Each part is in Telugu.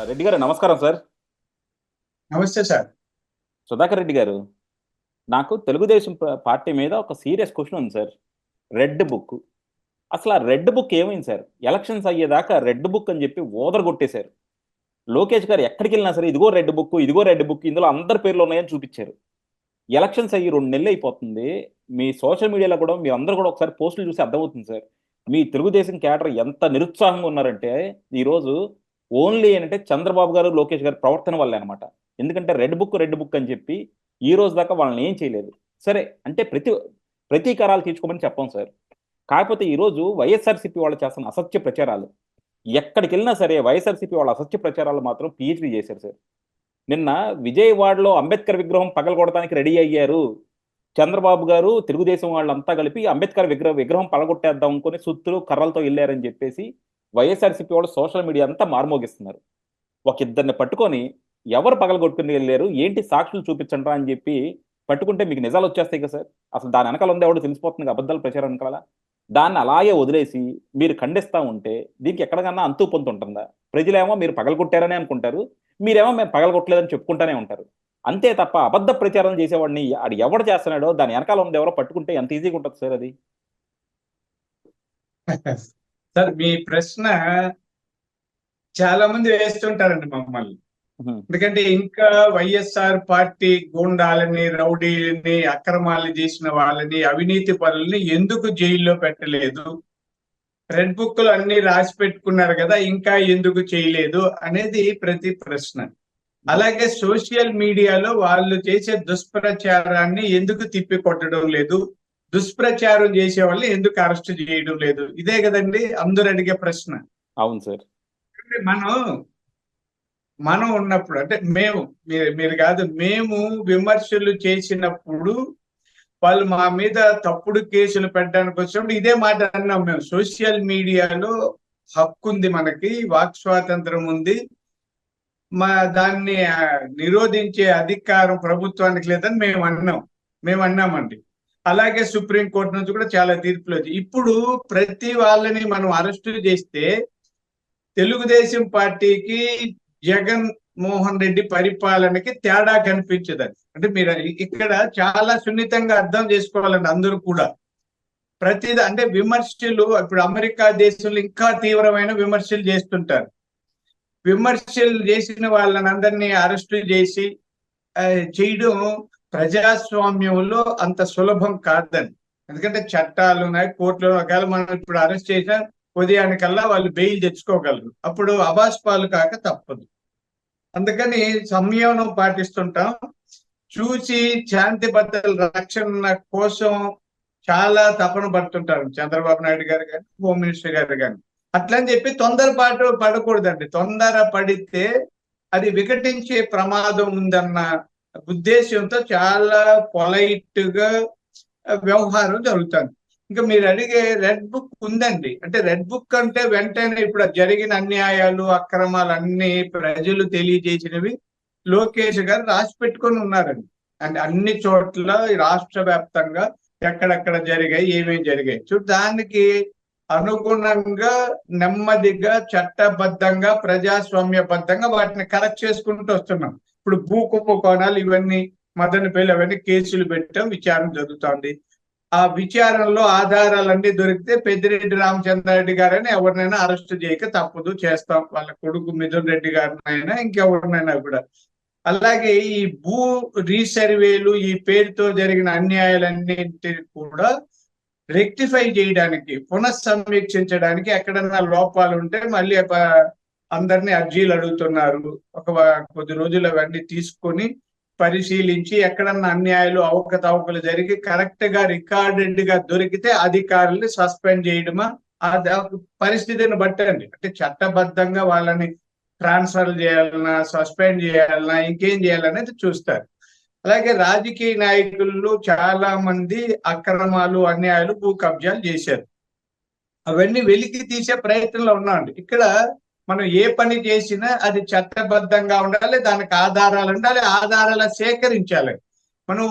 రెడ్డి గారు నమస్కారం సార్. నమస్తే సార్. సుధాకర్ రెడ్డి గారు, నాకు తెలుగుదేశం పార్టీ మీద ఒక సీరియస్ క్వెషన్ ఉంది సార్. Red book. అసలు ఆ రెడ్ బుక్ ఏమైంది సార్? ఎలక్షన్స్ అయ్యేదాకా రెడ్ బుక్ అని చెప్పి ఓదరగొట్టేశారు. లోకేష్ గారు ఎక్కడికెళ్ళినా సరే ఇదిగో రెడ్ బుక్, ఇదిగో రెడ్ బుక్, ఇందులో అందరి పేర్లు ఉన్నాయని చూపించారు. ఎలక్షన్స్ అయ్యి 2 నెలలు అయిపోతుంది. మీ సోషల్ మీడియాలో కూడా మీ అందరూ కూడా ఒకసారి పోస్టులు చూసి అర్థమవుతుంది సార్. మీ తెలుగుదేశం క్యాడర్ ఎంత నిరుత్సాహంగా ఉన్నారంటే ఈరోజు ఓన్లీ ఏంటంటే చంద్రబాబు గారు, లోకేష్ గారి ప్రవర్తన వల్లే అనమాట. ఎందుకంటే రెడ్ బుక్ అని చెప్పి ఈ రోజు దాకా వాళ్ళని ఏం చేయలేదు. సరే అంటే ప్రతీకారాలు తీర్చుకోమని చెప్పాం సార్. కాకపోతే ఈరోజు వైఎస్ఆర్సీపీ వాళ్ళు చేస్తున్న అసత్య ప్రచారాలు, ఎక్కడికి వెళ్ళినా సరే వైఎస్ఆర్సీపీ వాళ్ళ అసత్య ప్రచారాలు మాత్రం పిహెచ్డి చేశారు సార్. నిన్న విజయవాడలో అంబేద్కర్ విగ్రహం పగలగొడటానికి రెడీ అయ్యారు. చంద్రబాబు గారు, తెలుగుదేశం వాళ్ళంతా కలిపి అంబేద్కర్ విగ్రహం పగలగొట్టేద్దాం అనుకుని సుత్తులు కర్రలతో వెళ్ళారని చెప్పేసి వైఎస్ఆర్సీపీ వాళ్ళు సోషల్ మీడియా అంతా మార్మోగిస్తున్నారు. ఒక ఇద్దరిని పట్టుకొని ఎవరు పగలగొట్టుకుని వెళ్ళారు, ఏంటి సాక్షులు చూపించండి అని చెప్పి పట్టుకుంటే మీకు నిజాలు వచ్చేస్తాయి కదా సార్. అసలు దాని వెనకాల ఉంది ఎవడో తెలిసిపోతుంది, అబద్ధాలు ప్రచారం వెనకాల. దాన్ని అలాగే వదిలేసి మీరు ఖండిస్తూ ఉంటే దీనికి ఎక్కడికన్నా అంతు పొంతు ఉంటుందా? ప్రజలేమో మీరు పగలగొట్టారని అనుకుంటారు, మీరేమో మేము పగలగొట్టలేదని చెప్పుకుంటూనే ఉంటారు. అంతే తప్ప అబద్ధ ప్రచారం చేసేవాడిని ఆడు ఎవడు చేస్తున్నాడో దాని వెనకాల ఉంది ఎవరో పట్టుకుంటే ఎంత ఈజీగా ఉంటుంది సార్ అది. సార్, మీ ప్రశ్న చాలా మంది వేస్తుంటారండి మమ్మల్ని. ఎందుకంటే ఇంకా వైఎస్ఆర్ పార్టీ గూండాలని, రౌడీలని, అక్రమాలు చేసిన వాళ్ళని, అవినీతి పరులని ఎందుకు జైల్లో పెట్టలేదు, రెడ్ బుక్లు అన్ని రాసి పెట్టుకున్నారు కదా, ఇంకా ఎందుకు చేయలేదు అనేది ప్రతి ప్రశ్న. అలాగే సోషల్ మీడియాలో వాళ్ళు చేసే దుష్ప్రచారాన్ని ఎందుకు తిప్పికొట్టడం లేదు, దుష్ప్రచారం చేసే వాళ్ళని ఎందుకు అరెస్ట్ చేయడం లేదు, ఇదే కదండి అందరూ అడిగే ప్రశ్న. అవును సార్. మనం ఉన్నప్పుడు అంటే మీరు కాదు, మేము విమర్శలు చేసినప్పుడు వాళ్ళు మా మీద తప్పుడు కేసులు పెట్టడానికి వచ్చినప్పుడు ఇదే మాట అన్నాం. మేము సోషల్ మీడియాలో హక్కు ఉంది, మనకి వాక్ స్వాతంత్రం ఉంది, దాన్ని నిరోధించే అధికారం ప్రభుత్వానికి లేదని మేము అన్నామండి. అలాగే సుప్రీంకోర్టు నుంచి కూడా చాలా తీర్పులు వచ్చాయి. ఇప్పుడు ప్రతి వాళ్ళని మనం అరెస్టు చేస్తే తెలుగుదేశం పార్టీకి, జగన్ మోహన్ రెడ్డి పరిపాలనకి తేడా కనిపించదండి. అంటే మీరు ఇక్కడ చాలా సున్నితంగా అర్థం చేసుకోవాలండి అందరూ కూడా. ప్రతిదా అంటే విమర్శలు, ఇప్పుడు అమెరికా దేశంలో ఇంకా తీవ్రమైన విమర్శలు చేస్తుంటారు. విమర్శలు చేసిన వాళ్ళని అందరినీ అరెస్టు చేసి చేయడం ప్రజాస్వామ్యంలో అంత సులభం కాదండి. ఎందుకంటే చట్టాలు ఉన్నాయి, కోర్టులో. ఒకవేళ మనం ఇప్పుడు అరెస్ట్ చేసినా ఉదయానికల్లా వాళ్ళు బెయిల్ తెచ్చుకోగలరు, అప్పుడు అబాస్పాలు కాక తప్పదు. అందుకని సంయమనం పాటిస్తుంటాం. చూసి శాంతి భద్రతల రక్షణ కోసం చాలా తపన పడుతుంటారు చంద్రబాబు నాయుడు గారు కానీ, హోమ్ మినిస్టర్ గారు కానీ. అట్లని చెప్పి తొందరపాటు పడకూడదండి. తొందర పడితే అది వికటించే ప్రమాదం ఉందన్న ఉద్దేశంతో చాలా పొలైట్ గా వ్యవహారం జరుగుతుంది. ఇంకా మీరు అడిగే రెడ్ బుక్ ఉందండి. అంటే రెడ్ బుక్ అంటే వెంటనే ఇప్పుడు జరిగిన అన్యాయాలు, అక్రమాలు అన్ని ప్రజలు తెలియజేసినవి లోకేష్ గారు రాసి పెట్టుకొని ఉన్నారండి. అంటే అన్ని చోట్ల రాష్ట్ర వ్యాప్తంగా ఎక్కడెక్కడ జరిగాయి, ఏమేమి జరిగాయి దానికి అనుగుణంగా నెమ్మదిగా చట్టబద్ధంగా ప్రజాస్వామ్యబద్ధంగా వాటిని కరెక్ట్ చేసుకుంటూ వస్తున్నాం. ఇప్పుడు భూ కుంభకోణాలు ఇవన్నీ, మదనపల్లి అవన్నీ కేసులు పెట్టాం, విచారణ జరుగుతోంది. ఆ విచారణలో ఆధారాలన్నీ దొరికితే పెద్దిరెడ్డి రామచంద్రారెడ్డి గారని ఎవరినైనా అరెస్ట్ చేయక తప్పదు, చేస్తాం. వాళ్ళ కొడుకు మిథున్ రెడ్డి గారినైనా ఇంకెవరినైనా కూడా. అలాగే ఈ భూ రీసర్వేలు, ఈ పేరుతో జరిగిన అన్యాయాలన్నింటినీ కూడా రెక్టిఫై చేయడానికి, పునఃసమీక్షించడానికి ఎక్కడన్నా లోపాలు ఉంటే మళ్ళీ అందరినీ అర్జీలు అడుగుతున్నారు. కొద్ది రోజులు అవన్నీ తీసుకొని పరిశీలించి ఎక్కడన్నా అన్యాయాలు, అవకతవకలు జరిగి కరెక్ట్ గా రికార్డెడ్ గా దొరికితే అధికారుల్ని సస్పెండ్ చేయడమా, ఆ పరిస్థితిని బట్టండి. అంటే చట్టబద్ధంగా వాళ్ళని ట్రాన్స్ఫర్ చేయాలన్నా, సస్పెండ్ చేయాలన్నా, ఇంకేం చేయాలనేది చూస్తారు. అలాగే రాజకీయ నాయకులు చాలా మంది అక్రమాలు, అన్యాయాలు, భూ కబ్జాలు చేశారు. అవన్నీ వెలికి తీసే ప్రయత్నంలో ఉన్నామండి. ఇక్కడ మనం ఏ పని చేసినా అది చట్టబద్ధంగా ఉండాలి, దానికి ఆధారాలు ఉండాలి, ఆధారాలు సేకరించాలి. మనం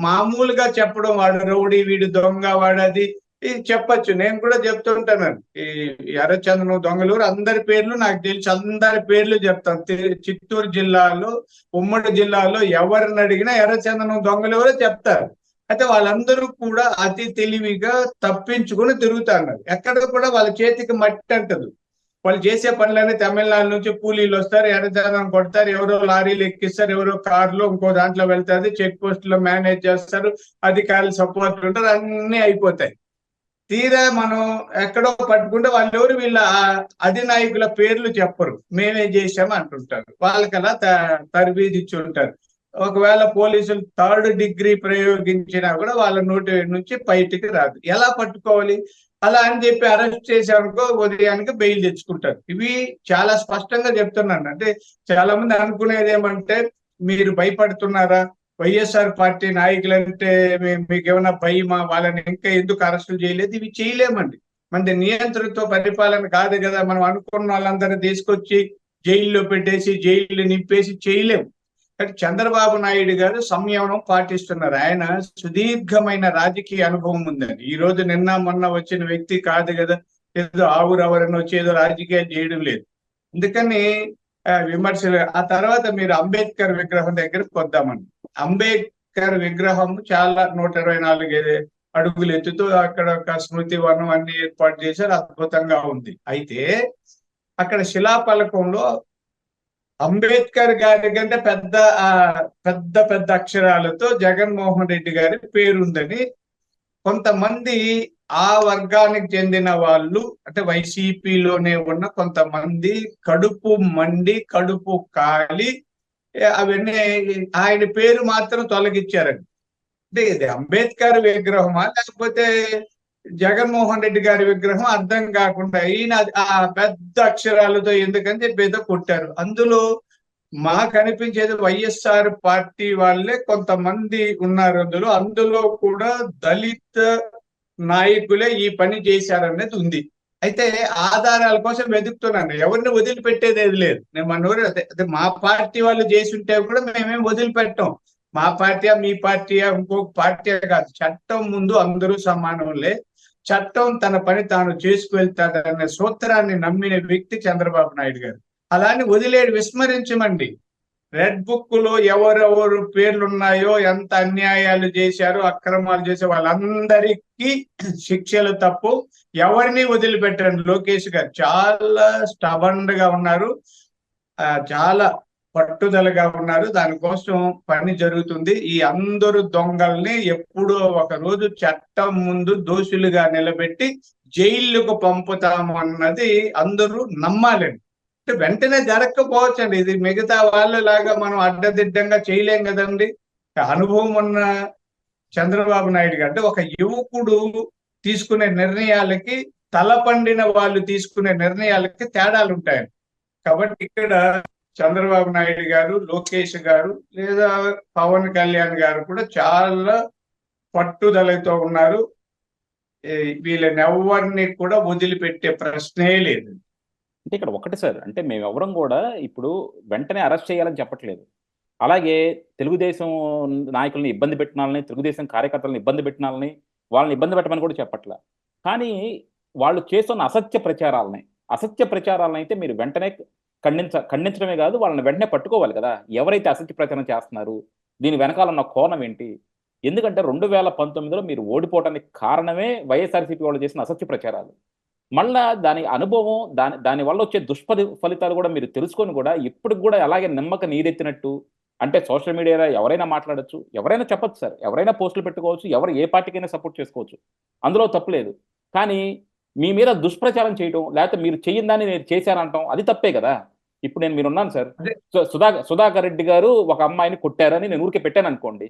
మామూలుగా చెప్పడం వాడు రౌడీ, వీడు దొంగ, వాడది, ఇది చెప్పొచ్చు, నేను కూడా చెప్తుంటానండి. ఈ ఎర్రచందనం దొంగలు అందరి పేర్లు నాకు తెలుసు, అందరి పేర్లు చెప్తాను. చిత్తూరు జిల్లాలో, ఉమ్మడి జిల్లాలో ఎవరిని అడిగినా ఎర్రచందనం దొంగలు ఎవరో చెప్తారు. అయితే వాళ్ళందరూ కూడా అతి తెలివిగా తప్పించుకుని తిరుగుతున్నారు. ఎక్కడ కూడా వాళ్ళ చేతికి మట్టి అంటదు. వాళ్ళు చేసే పనులన్నీ తమిళనాడు నుంచి కూలీలు వస్తారు, ఎర్రచందనం కొడతారు, ఎవరో లారీలు ఎక్కిస్తారు, ఎవరో కార్లో ఇంకో దాంట్లో వెళ్తారు, చెక్ పోస్ట్ లో మేనేజ్ చేస్తారు, అధికారులు సపోర్ట్ ఉంటారు, అన్ని అయిపోతాయి. తీరా మనం ఎక్కడో పట్టుకుంటే వాళ్ళు ఎవరు, వీళ్ళ అధినాయకుల పేర్లు చెప్పరు, మేమే చేసాము అంటుంటారు. వాళ్ళకి అలా తరబీదు ఇచ్చి ఉంటారు. ఒకవేళ పోలీసులు 3rd డిగ్రీ ప్రయోగించినా కూడా వాళ్ళ నోటి నుంచి బయటికి రాదు. ఎలా పట్టుకోవాలి? అలా అని చెప్పి అరెస్ట్ చేసామనుకో ఉదయానికి బెయిల్ తెచ్చుకుంటారు. ఇవి చాలా స్పష్టంగా చెప్తున్నాను. అంటే చాలా మంది అనుకునేది ఏమంటే, మీరు భయపడుతున్నారా, వైఎస్ఆర్ పార్టీ నాయకులంటే మీకు ఏమైనా భయమా, వాళ్ళని ఇంకా ఎందుకు అరెస్టులు చేయలేదు? ఇవి చేయలేమండి. మన నియంత్రణతో పరిపాలన కాదు కదా. మనం అనుకున్న వాళ్ళందరూ తీసుకొచ్చి జైల్లో పెట్టేసి జైలు నింపేసి చేయలేము. కానీ చంద్రబాబు నాయుడు గారు సంయమనం పాటిస్తున్నారు. ఆయన సుదీర్ఘమైన రాజకీయ అనుభవం ఉందండి. ఈ రోజు నిన్న మొన్న వచ్చిన వ్యక్తి కాదు కదా, ఏదో ఆవురవరని వచ్చి ఏదో రాజకీయాలు చేయడం లేదు. అందుకని విమర్శలు. ఆ తర్వాత మీరు అంబేద్కర్ విగ్రహం దగ్గరకు వద్దామండి. అంబేద్కర్ విగ్రహం చాలా 124 అడుగులు ఎత్తుతూ అక్కడ ఒక స్మృతి వనం అన్ని ఏర్పాటు చేశారు, అద్భుతంగా ఉంది. అయితే అక్కడ శిలాఫలకంలో అంబేద్కర్ గారి కంటే పెద్ద పెద్ద పెద్ద అక్షరాలతో జగన్మోహన్ రెడ్డి గారి పేరుందని కొంతమంది ఆ వర్గానికి చెందిన వాళ్ళు, అంటే వైసీపీలోనే ఉన్న కొంతమంది కడుపు మండి కడుపు కాలి అవన్నీ ఆయన పేరు మాత్రం తొలగించారండి. అంటే ఇది అంబేద్కర్ విగ్రహమా లేకపోతే జగన్మోహన్ రెడ్డి గారి విగ్రహం అర్థం కాకుండా ఈయన ఆ పెద్ద అక్షరాలతో ఎందుకని చెప్పి ఏదో కొట్టారు. అందులో మాకు అనిపించేది వైఎస్ఆర్ పార్టీ వాళ్ళే కొంతమంది ఉన్నారు అందులో కూడా దళిత నాయకులే ఈ పని చేశారనేది ఉంది. అయితే ఆధారాల కోసం వెతుకుతున్నాను, ఎవరిని వదిలిపెట్టేది ఏది లేదు. నేను మన ఊరు అదే మా పార్టీ వాళ్ళు చేసి ఉంటే కూడా మేమేం వదిలిపెట్టాం. మా పార్టీయా మీ పార్టీయా ఇంకొక పార్టీయా కాదు, చట్టం ముందు అందరూ సమానంలే, చట్టం తన పని తాను చేసుకువెళ్తాదనే సూత్రాన్ని నమ్మిన వ్యక్తి చంద్రబాబు నాయుడు గారు. అలాని వదిలేడు, విస్మరించమండి. రెడ్ బుక్ లో ఎవరెవరు పేర్లు ఉన్నాయో, ఎంత అన్యాయాలు చేశారో, అక్రమాలు చేసే వాళ్ళందరికీ శిక్షలు తప్పు, ఎవరిని వదిలిపెట్టండి. లోకేష్ గారు చాలా స్టబండ్ గా ఉన్నారు, చాలా పట్టుదలగా ఉన్నారు. దానికోసం పని జరుగుతుంది. ఈ అందరు దొంగల్ని ఎప్పుడో ఒక రోజు చట్టం ముందు దోషులుగా నిలబెట్టి జైలుకు పంపుతాము అన్నది అందరూ నమ్మాలండి. అంటే వెంటనే జరగకపోవచ్చండి. ఇది మిగతా వాళ్ళలాగా మనం అడ్డదిడ్డంగా చేయలేం కదండి. అనుభవం ఉన్న చంద్రబాబు నాయుడు గారు, అంటే ఒక యువకుడు తీసుకునే నిర్ణయాలకి, తలపండిన వాళ్ళు తీసుకునే నిర్ణయాలకి తేడాలు ఉంటాయండి. కాబట్టి ఇక్కడ చంద్రబాబు నాయుడు గారు, లోకేష్ గారు లేదా పవన్ కళ్యాణ్ గారు కూడా చాలా పట్టుదలతో ఉన్నారు. వీళ్ళని ఎవరిని కూడా వదిలిపెట్టే ప్రశ్నే లేదు. అంటే ఇక్కడ ఒకటి సార్, అంటే మేము ఎవరం కూడా ఇప్పుడు వెంటనే అరెస్ట్ చేయాలని చెప్పట్లేదు. అలాగే తెలుగుదేశం నాయకుల్ని ఇబ్బంది పెట్టినాలని, తెలుగుదేశం కార్యకర్తలను ఇబ్బంది పెట్టినాలని, వాళ్ళని ఇబ్బంది పెట్టమని కూడా చెప్పట్లే. కానీ వాళ్ళు చేస్తున్న అసత్య ప్రచారాలను అయితే మీరు వెంటనే ఖండించడమే కాదు, వాళ్ళని వెంటనే పట్టుకోవాలి కదా. ఎవరైతే అసత్య ప్రచారం చేస్తున్నారు, దీని వెనకాల ఉన్న కోణం ఏంటి? ఎందుకంటే 2019లో మీరు ఓడిపోవడానికి కారణమే వైఎస్ఆర్సీపీ వాళ్ళు చేసిన అసత్య ప్రచారాలు. మళ్ళా దాని అనుభవం, దాని వల్ల వచ్చే ఫలితాలు కూడా మీరు తెలుసుకొని కూడా ఇప్పటికి కూడా అలాగే నిమ్మక నీరెత్తినట్టు, అంటే సోషల్ మీడియాలో ఎవరైనా మాట్లాడచ్చు, ఎవరైనా చెప్పచ్చు సార్, ఎవరైనా పోస్టులు పెట్టుకోవచ్చు, ఎవరు ఏ పార్టీకైనా సపోర్ట్ చేసుకోవచ్చు, అందులో తప్పులేదు. కానీ మీ మీద దుష్ప్రచారం చేయడం, లేకపోతే మీరు చేయని దాన్ని నేను చేశానంటాం, అది తప్పే కదా. ఇప్పుడు మీరున్నాను సార్, సుధాకర్ రెడ్డి గారు ఒక అమ్మాయిని కొట్టారని నేను ఊరికే పెట్టాను అనుకోండి,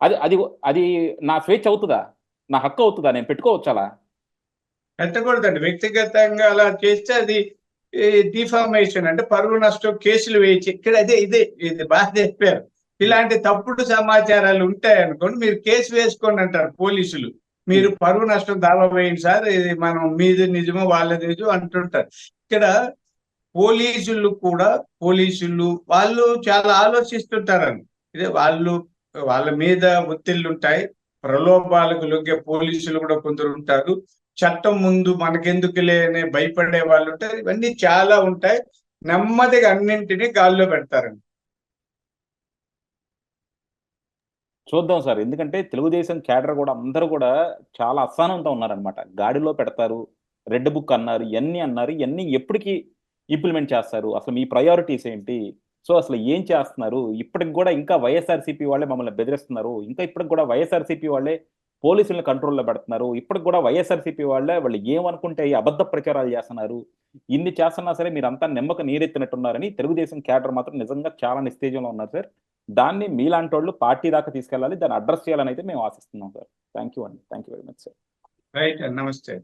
అది అది అది నా స్వేచ్ఛ అవుతుందా, నా హక్కు అవుతుందా, నేను పెట్టుకోవచ్చు అలా? పెట్టకూడదండి. వ్యక్తిగతంగా అలా చేస్తే అది డిఫార్మేషన్, అంటే పరువు నష్టం కేసులు వేయచ్చు. ఇక్కడ ఇది బాగా చెప్పారు. ఇలాంటి తప్పుడు సమాచారాలు ఉంటాయనుకోండి, మీరు కేసు వేసుకోండి అంటారు పోలీసులు. మీరు పరువు నష్టం దావా వేయండి సార్, ఇది మనం మీది నిజమో వాళ్ళది నిజం అంటుంటారు. ఇక్కడ పోలీసులు వాళ్ళు చాలా ఆలోచిస్తుంటారని. ఇదే వాళ్ళ మీద ఒత్తిళ్ళు ఉంటాయి, ప్రలోభాలకు లొంగే పోలీసులు కూడా కొందరు ఉంటారు. చట్టం ముందు మనకెందుకులే అనే భయపడే వాళ్ళు ఉంటారు. ఇవన్నీ చాలా ఉంటాయి. నెమ్మదిగా అన్నింటినీ గాల్లో పెడతారండి. చూద్దాం సార్. ఎందుకంటే తెలుగుదేశం క్యాడర్ కూడా అందరూ కూడా చాలా అసహనంతో ఉన్నారనమాట. గాడిలో పెడతారు, రెడ్ బుక్ అన్నారు, ఇయన్నీ అన్నారు. ఇయన్నీ ఎప్పటికి ఇంప్లిమెంట్ చేస్తారు? అసలు మీ ప్రయారిటీస్ ఏంటి? సో అసలు ఏం చేస్తున్నారు? ఇప్పటికి కూడా ఇంకా వైఎస్ఆర్సీపీ వాళ్ళే మమ్మల్ని బెదిరిస్తున్నారు. ఇంకా ఇప్పటికి కూడా వైఎస్ఆర్సీపీ వాళ్ళే పోలీసులను కంట్రోల్లో పెడుతున్నారు. ఇప్పటికి కూడా వైఎస్ఆర్సీపీ వాళ్ళే వాళ్ళు ఏమనుకుంటే ఈ అబద్ధ ప్రచారాలు చేస్తున్నారు. ఇన్ని చేస్తున్నా సరే మీరంతా నిమ్మక నీరెత్తినట్టున్నారని తెలుగుదేశం క్యాడర్ మాత్రం నిజంగా చాలా నిస్తేజంలో ఉన్నారు సార్. దాన్ని మీలాంటి వాళ్ళు పార్టీ దాకా తీసుకెళ్ళాలి. దాన్ని అడ్రస్ చేయాలని అయితే మేము ఆశిస్తున్నాం సార్. థ్యాంక్ యూ అండి. Thank you very much sir. Right, నమస్తే.